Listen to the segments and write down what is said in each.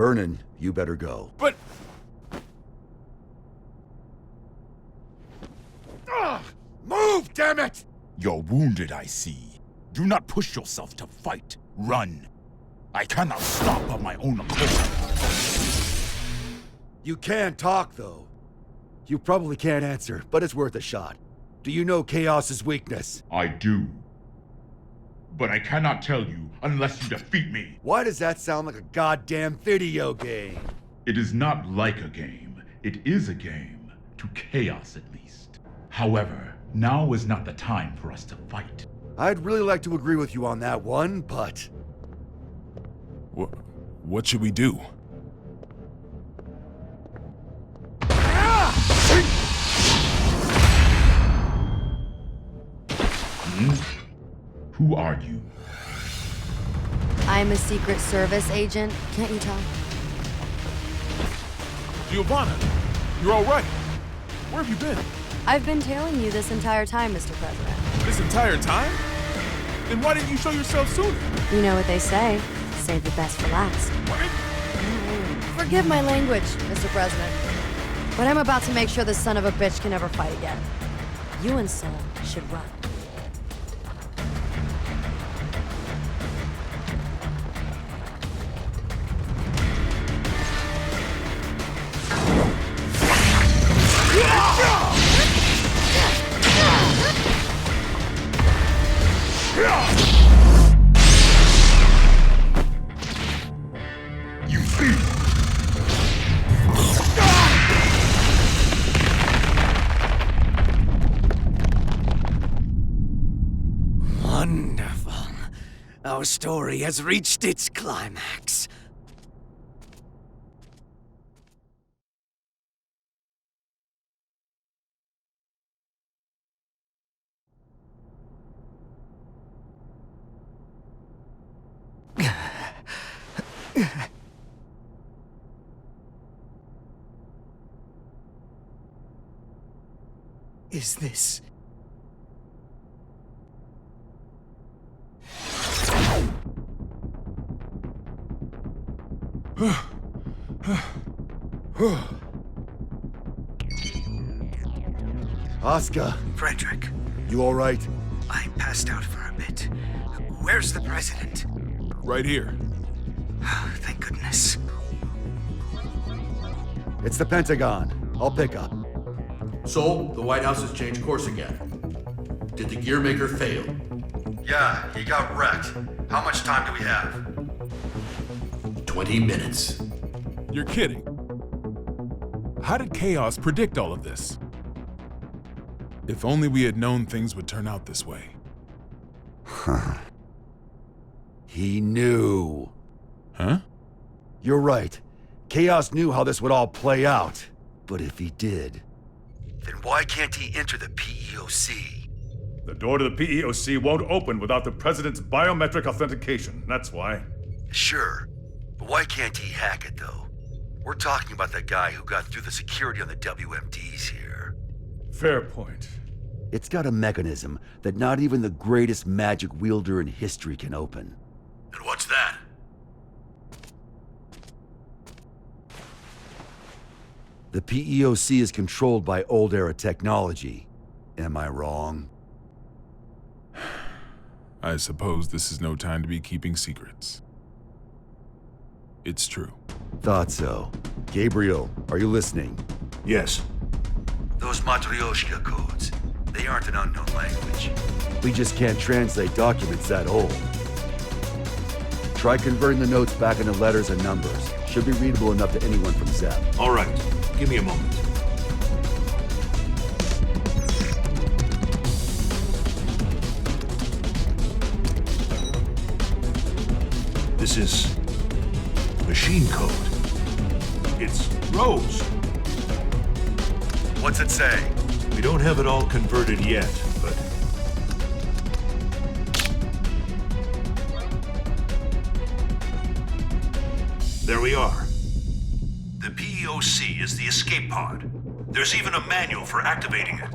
Vernon, you better go. But... Move, damn it! You're wounded, I see. Do not push yourself to fight. Run. I cannot stop of my own accord. You can talk, though. You probably can't answer, but it's worth a shot. Do you know Chaos's weakness? I do. But I cannot tell you unless you defeat me. Why does that sound like a goddamn video game? It is not like a game. It is a game. To Chaos, at least. However, now is not the time for us to fight. I'd really like to agree with you on that one, but... What should we do? Who are you? I'm a Secret Service agent, can't you tell? Giovanna, you're all right. Where have you been? I've been tailing you this entire time, Mr. President. This entire time? Then why didn't you show yourself sooner? You know what they say, save the best for last. What? Forgive my language, Mr. President, but I'm about to make sure this son of a bitch can never fight again. You and Saul should run. You thief! Wonderful. Our story has reached its climax. Is this... Oscar, Frederick, you all right? I passed out for a bit. Where's the president? Right here. Thank goodness. It's the Pentagon. I'll pick up. So, the White House has changed course again. Did the gear maker fail? Yeah, he got wrecked. How much time do we have? 20 minutes. You're kidding. How did Chaos predict all of this? If only we had known things would turn out this way. He knew. Huh? You're right. Chaos knew how this would all play out. But if he did, then why can't he enter the PEOC? The door to the PEOC won't open without the president's biometric authentication, that's why. Sure, but why can't he hack it, though? We're talking about the guy who got through the security on the WMDs here. Fair point. It's got a mechanism that not even the greatest magic wielder in history can open. And what's that? The PEOC is controlled by old-era technology. Am I wrong? I suppose this is no time to be keeping secrets. It's true. Thought so. Gabriel, are you listening? Yes. Those Matryoshka codes, they aren't an unknown language. We just can't translate documents that old. Try converting the notes back into letters and numbers. Should be readable enough to anyone from Zep. All right, give me a moment. This is machine code. It's Rose. What's it say? We don't have it all converted yet, but... There we are. The PEOC is the escape pod. There's even a manual for activating it.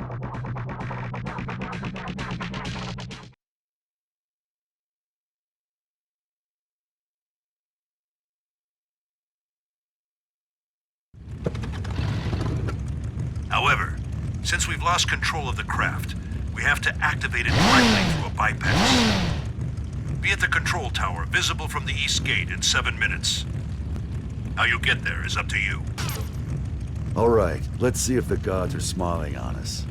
Since we've lost control of the craft, we have to activate it directly through a bypass. Be at the control tower, visible from the east gate in 7 minutes. How you get there is up to you. All right, let's see if the gods are smiling on us.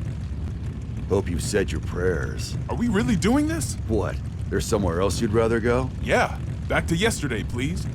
Hope you said your prayers. Are we really doing this? What? There's somewhere else you'd rather go? Yeah. Back to yesterday, please.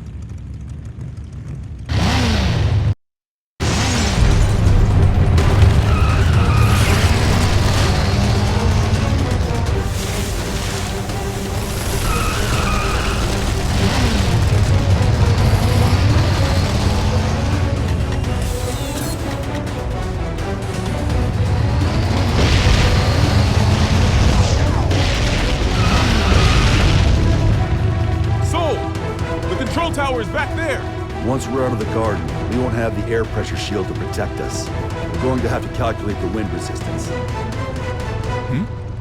Back there! Once we're out of the garden, we won't have the air pressure shield to protect us. We're going to have to calculate the wind resistance.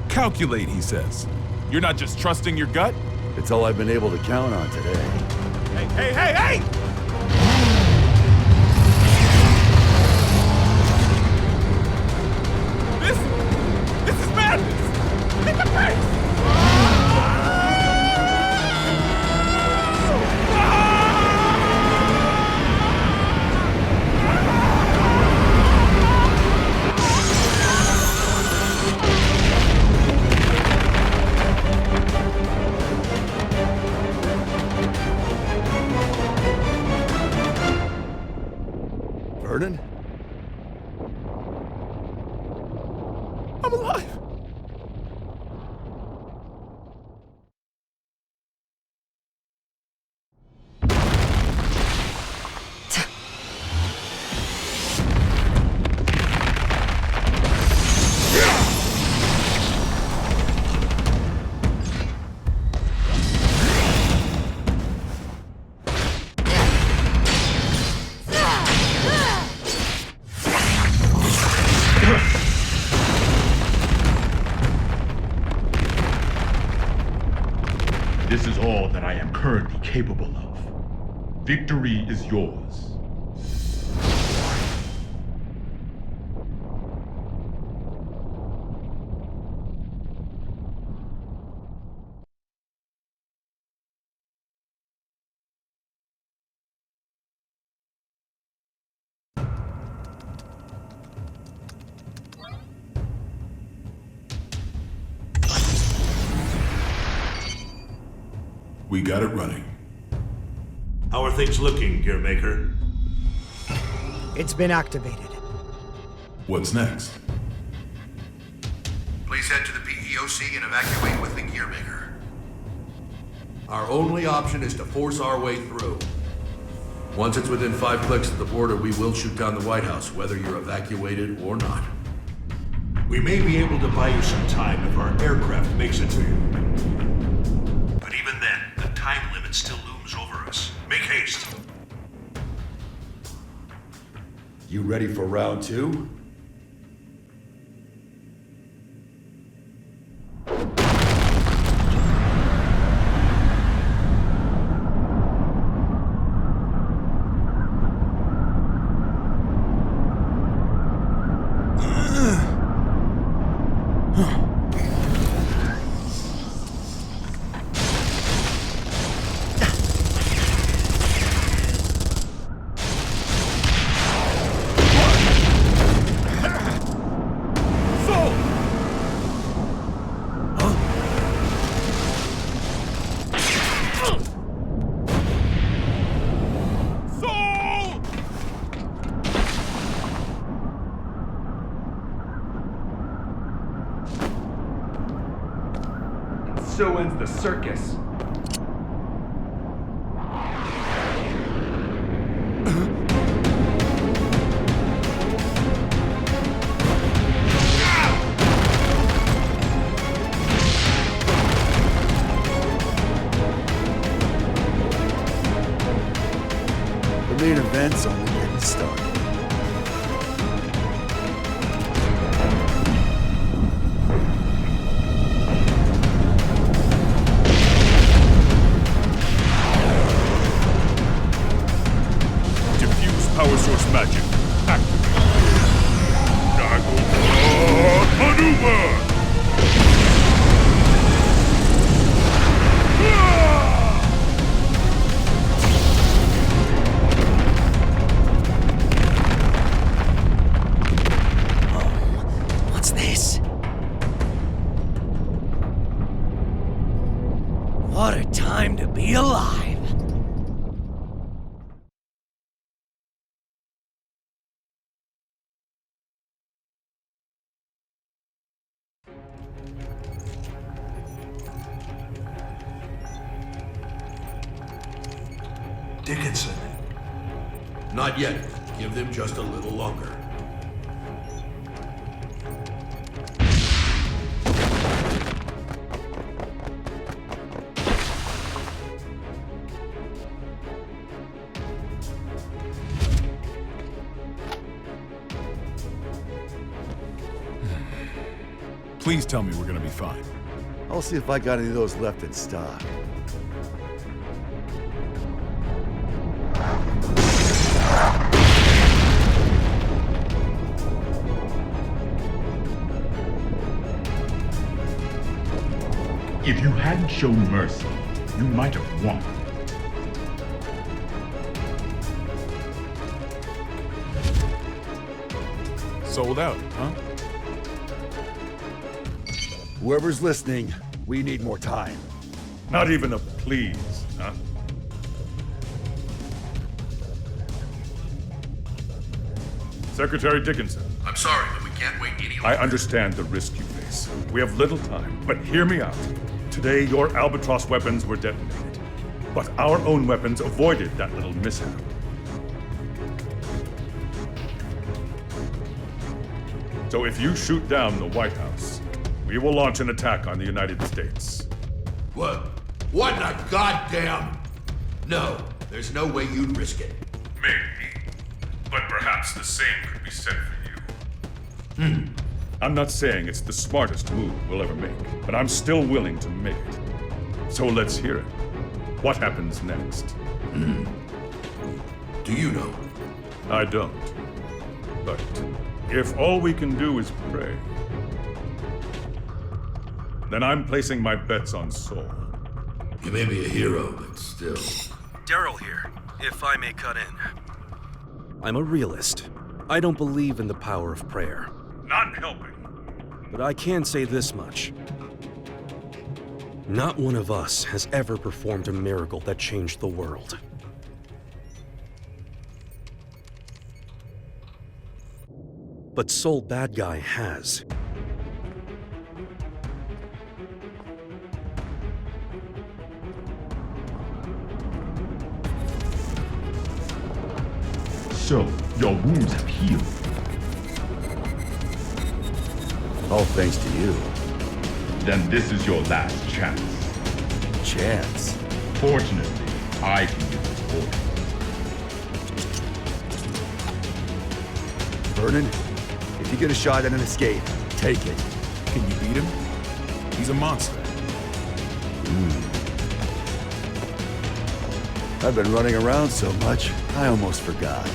Calculate, he says. You're not just trusting your gut? It's all I've been able to count on today. Hey! This is madness! Hit the brakes! Vernon? I'm alive! This is all that I am currently capable of. Victory is yours. We got it running. How are things looking, Gearmaker? It's been activated. What's next? Please head to the PEOC and evacuate with the Gearmaker. Our only option is to force our way through. Once it's within 5 clicks of the border, we will shoot down the White House, whether you're evacuated or not. We may be able to buy you some time if our aircraft makes it to you. But even then, the time limit still looms over us. Make haste. You ready for round 2? So ends the circus. The main event's only getting started. Power source magic activate. What's this? What a time to be alive! Dickinson. Not yet. Give them just a little longer. Please tell me we're gonna be fine. I'll see if I got any of those left in stock. If you hadn't shown mercy, you might have won. Sold out, huh? Whoever's listening, we need more time. Not even a please, huh? Secretary Dickinson, I'm sorry, but we can't wait any longer. I understand the risk you face. We have little time, but hear me out. Today, your Albatross weapons were detonated, but our own weapons avoided that little mishap. So if you shoot down the White House, we will launch an attack on the United States. What? What in the goddamn? No, there's no way you'd risk it. Maybe, but perhaps the same could be said for you. I'm not saying it's the smartest move we'll ever make, but I'm still willing to make it. So let's hear it. What happens next? Do you know? I don't. But if all we can do is pray, then I'm placing my bets on Sol. You may be a hero, but still. Daryl here, if I may cut in. I'm a realist. I don't believe in the power of prayer. Not helping. But I can say this much. Not one of us has ever performed a miracle that changed the world. But Sol Bad Guy has. So, your wounds have healed. All thanks to you. Then this is your last chance. Chance? Fortunately, I can give this order. Vernon, if you get a shot at an escape, take it. Can you beat him? He's a monster. I've been running around so much, I almost forgot.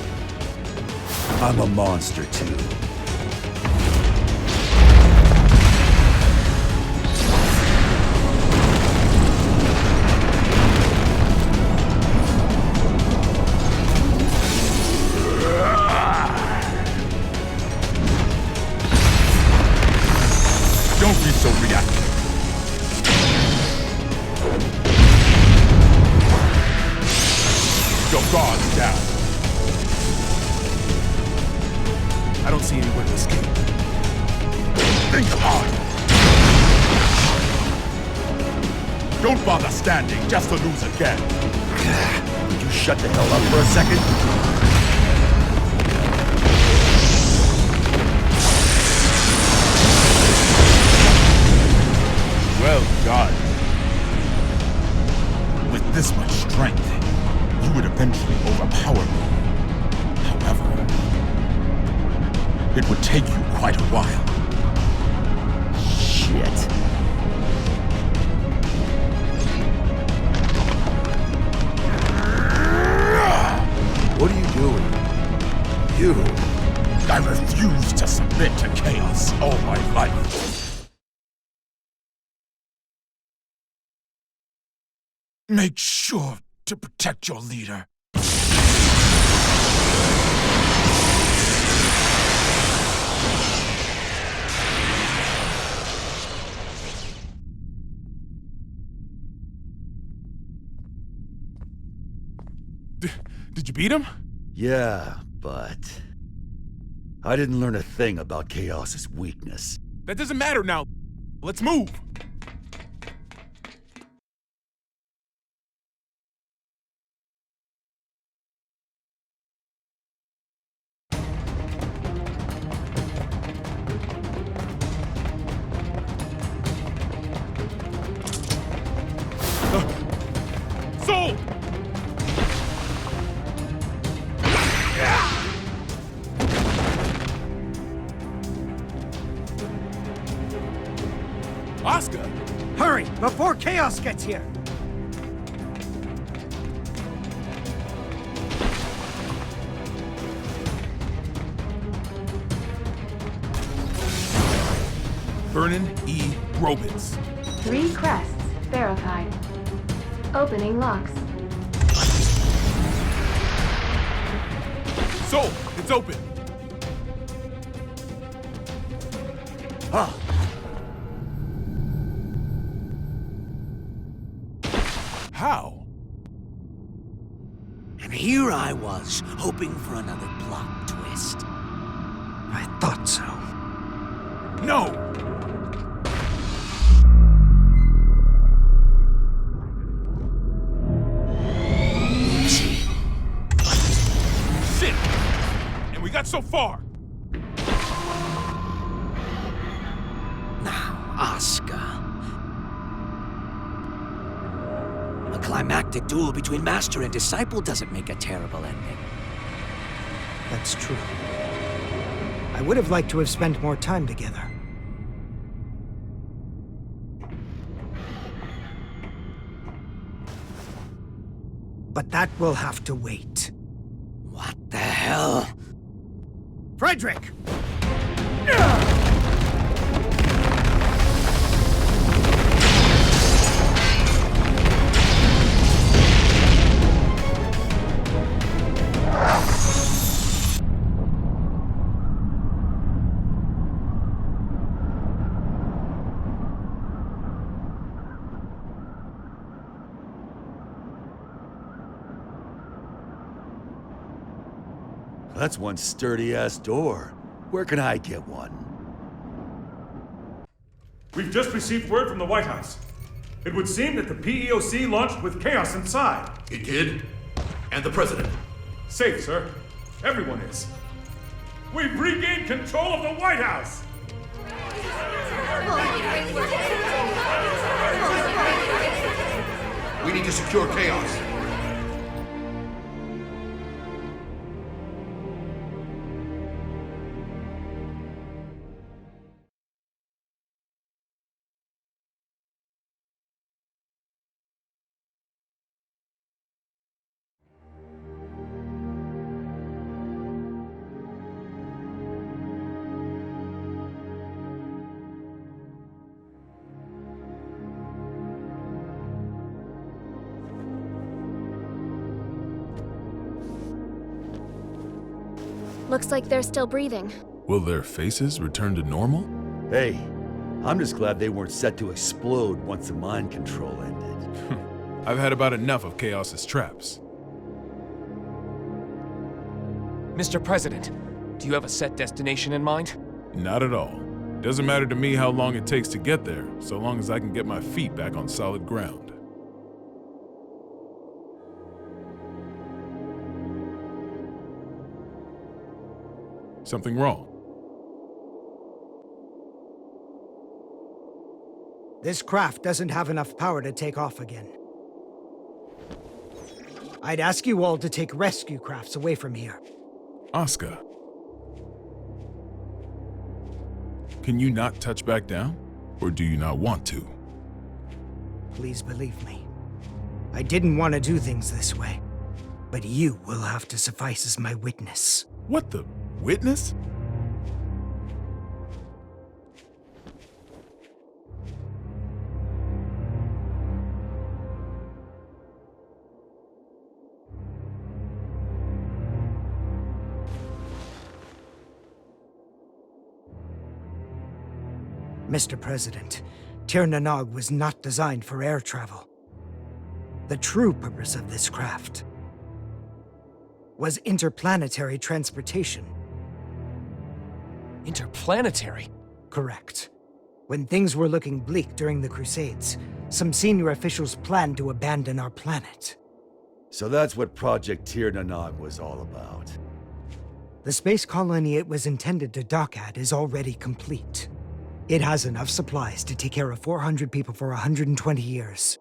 I'm a monster too. Don't be so reactive. Your guard's down. I don't see anywhere to escape. Think hard. Don't bother standing just to lose again. Would you shut the hell up for a second? Well done. With this much strength, you would eventually overpower me. However, it would take you quite a while. Shit. What are you doing? You. I refuse to submit to chaos all my life. Make sure to protect your leader. Did you beat him? Yeah, but... I didn't learn a thing about Chaos's weakness. That doesn't matter now. Let's move. Sold! Oscar! Hurry, before Chaos gets here! Vernon E. Robbins. 3 crests verified. Opening locks. Sold! It's open! Ah! How? And here I was, hoping for another plot twist. I thought so. No! Shit! And we got so far! Now, Oscar. A climactic duel between master and disciple doesn't make a terrible ending. That's true. I would have liked to have spent more time together. But that will have to wait. What the hell? Frederick! That's one sturdy-ass door. Where can I get one? We've just received word from the White House. It would seem that the PEOC launched with Chaos inside. It did? And the president? Safe, sir. Everyone is. We've regained control of the White House! We need to secure Chaos. Looks like they're still breathing. Will their faces return to normal? Hey, I'm just glad they weren't set to explode once the mind control ended. I've had about enough of Chaos's traps. Mr. President, do you have a set destination in mind? Not at all. Doesn't matter to me how long it takes to get there, so long as I can get my feet back on solid ground. Something wrong? This craft doesn't have enough power to take off again. I'd ask you all to take rescue crafts away from here. Oscar. Can you not touch back down? Or do you not want to? Please believe me. I didn't want to do things this way. But you will have to suffice as my witness. What the? Witness? Mr. President, Tir Nanog was not designed for air travel. The true purpose of this craft was interplanetary transportation. Interplanetary? Correct. When things were looking bleak during the Crusades, some senior officials planned to abandon our planet. So that's what Project Tir Nanog was all about. The space colony it was intended to dock at is already complete. It has enough supplies to take care of 400 people for 120 years.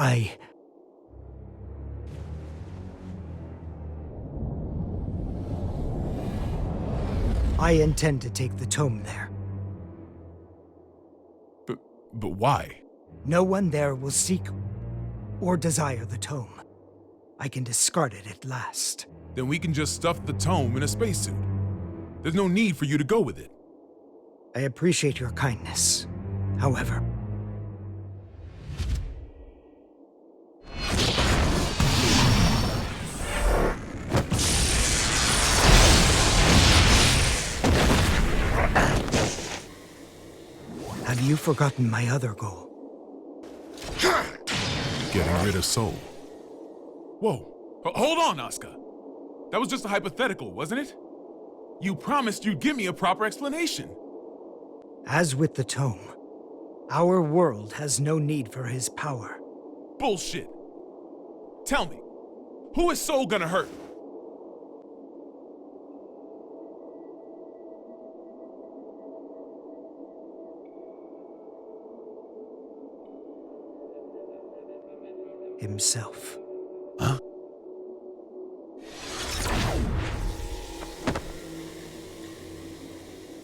I intend to take the tome there. But why? No one there will seek or desire the tome. I can discard it at last. Then we can just stuff the tome in a spacesuit. There's no need for you to go with it. I appreciate your kindness. However, have you forgotten my other goal? Getting rid of Soul. Whoa. Hold on, Asuka. That was just a hypothetical, wasn't it? You promised you'd give me a proper explanation. As with the tome, our world has no need for his power. Bullshit. Tell me, who is Soul gonna hurt? Himself. Huh?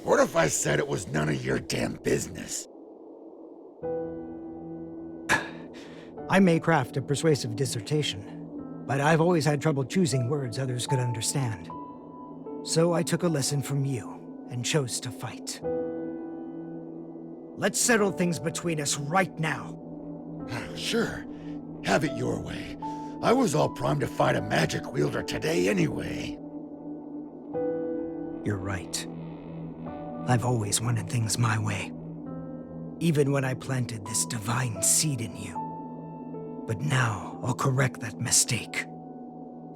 What if I said it was none of your damn business? I may craft a persuasive dissertation, but I've always had trouble choosing words others could understand. So I took a lesson from you and chose to fight. Let's settle things between us right now. Sure. Have it your way. I was all primed to fight a magic wielder today anyway. You're right. I've always wanted things my way. Even when I planted this divine seed in you. But now, I'll correct that mistake.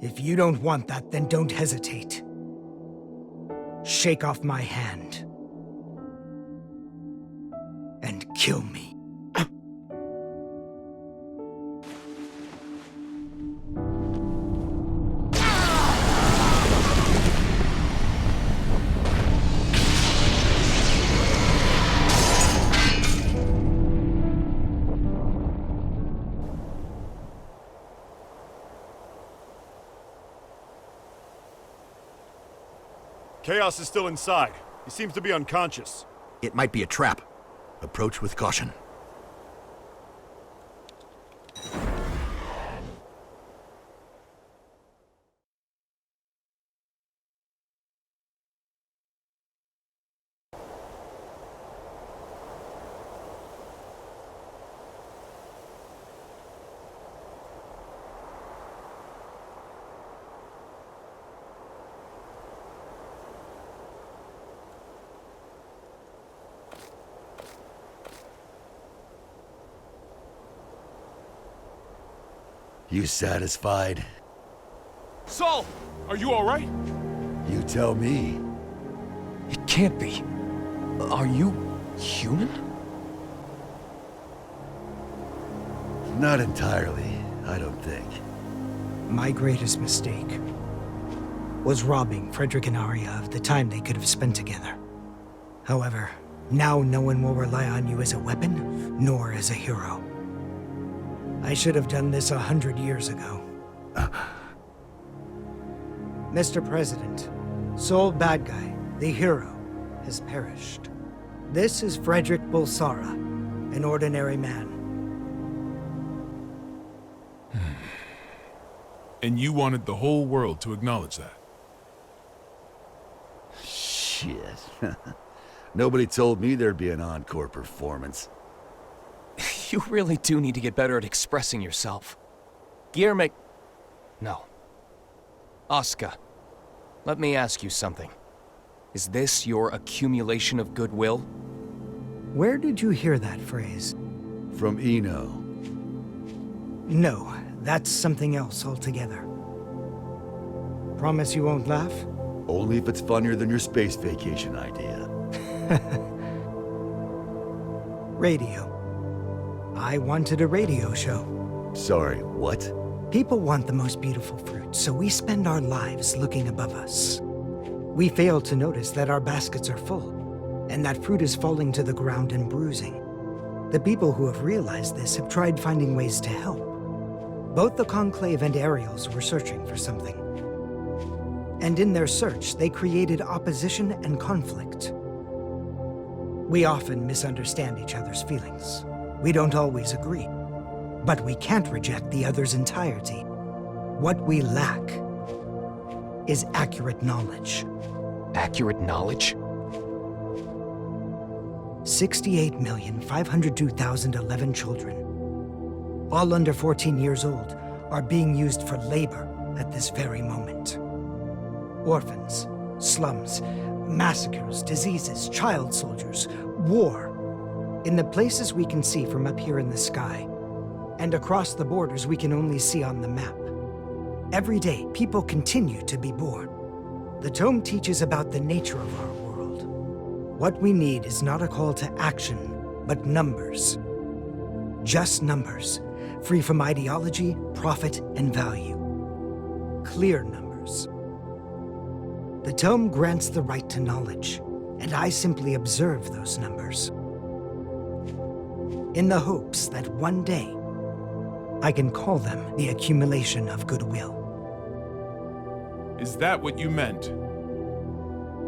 If you don't want that, then don't hesitate. Shake off my hand. And kill me. Chaos is still inside. He seems to be unconscious. It might be a trap. Approach with caution. You satisfied? Saul, are you all right? You tell me. It can't be. Are you human? Not entirely, I don't think. My greatest mistake was robbing Frederick and Arya of the time they could have spent together. However, now no one will rely on you as a weapon, nor as a hero. I should have done this 100 years ago. Mr. President, Soul Bad Guy, the hero, has perished. This is Frederick Bulsara, an ordinary man. And you wanted the whole world to acknowledge that. Shit. Nobody told me there'd be an encore performance. You really do need to get better at expressing yourself. Guillermo... No. Asuka, let me ask you something. Is this your accumulation of goodwill? Where did you hear that phrase? From Eno. No, that's something else altogether. Promise you won't laugh? Only if it's funnier than your space vacation idea. Radio. I wanted a radio show. Sorry, what? People want the most beautiful fruit, so we spend our lives looking above us. We fail to notice that our baskets are full, and that fruit is falling to the ground and bruising. The people who have realized this have tried finding ways to help. Both the Conclave and Ariels were searching for something. And in their search, they created opposition and conflict. We often misunderstand each other's feelings. We don't always agree. But we can't reject the other's entirety. What we lack is accurate knowledge. Accurate knowledge? 68,502,011 children, all under 14 years old, are being used for labor at this very moment. Orphans, slums, massacres, diseases, child soldiers, war. In the places we can see from up here in the sky, and across the borders we can only see on the map. Every day, people continue to be born. The tome teaches about the nature of our world. What we need is not a call to action, but numbers. Just numbers, free from ideology, profit, and value. Clear numbers. The tome grants the right to knowledge, and I simply observe those numbers. In the hopes that one day, I can call them the accumulation of goodwill. Is that what you meant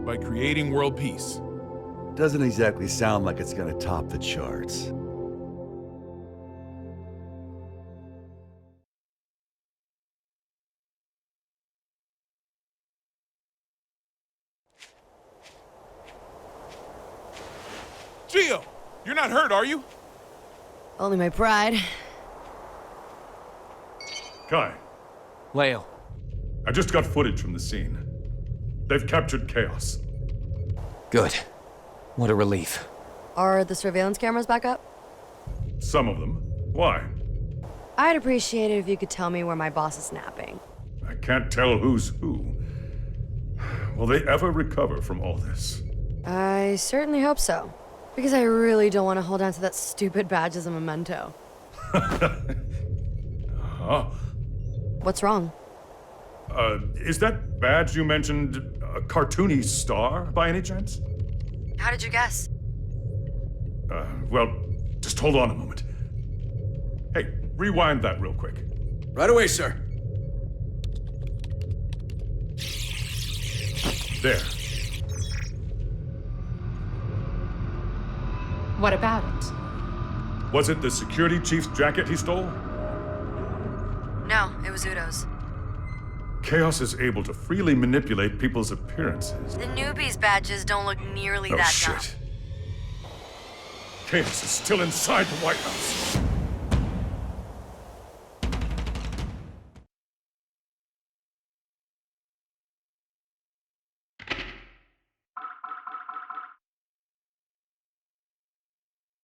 by creating world peace? Doesn't exactly sound like it's gonna top the charts. Gio! You're not hurt, are you? Only my pride. Kai. Leo. I just got footage from the scene. They've captured Chaos. Good. What a relief. Are the surveillance cameras back up? Some of them. Why? I'd appreciate it if you could tell me where my boss is napping. I can't tell who's who. Will they ever recover from all this? I certainly hope so. Because I really don't want to hold on to that stupid badge as a memento. Huh? What's wrong? Is that badge you mentioned a cartoony star, by any chance? How did you guess? Well, just hold on a moment. Hey, rewind that real quick. Right away, sir. There. What about it? Was it the security chief's jacket he stole? No, it was Udo's. Chaos is able to freely manipulate people's appearances. The newbies' badges don't look nearly Oh, that shit. dumb. Chaos is still inside the White House.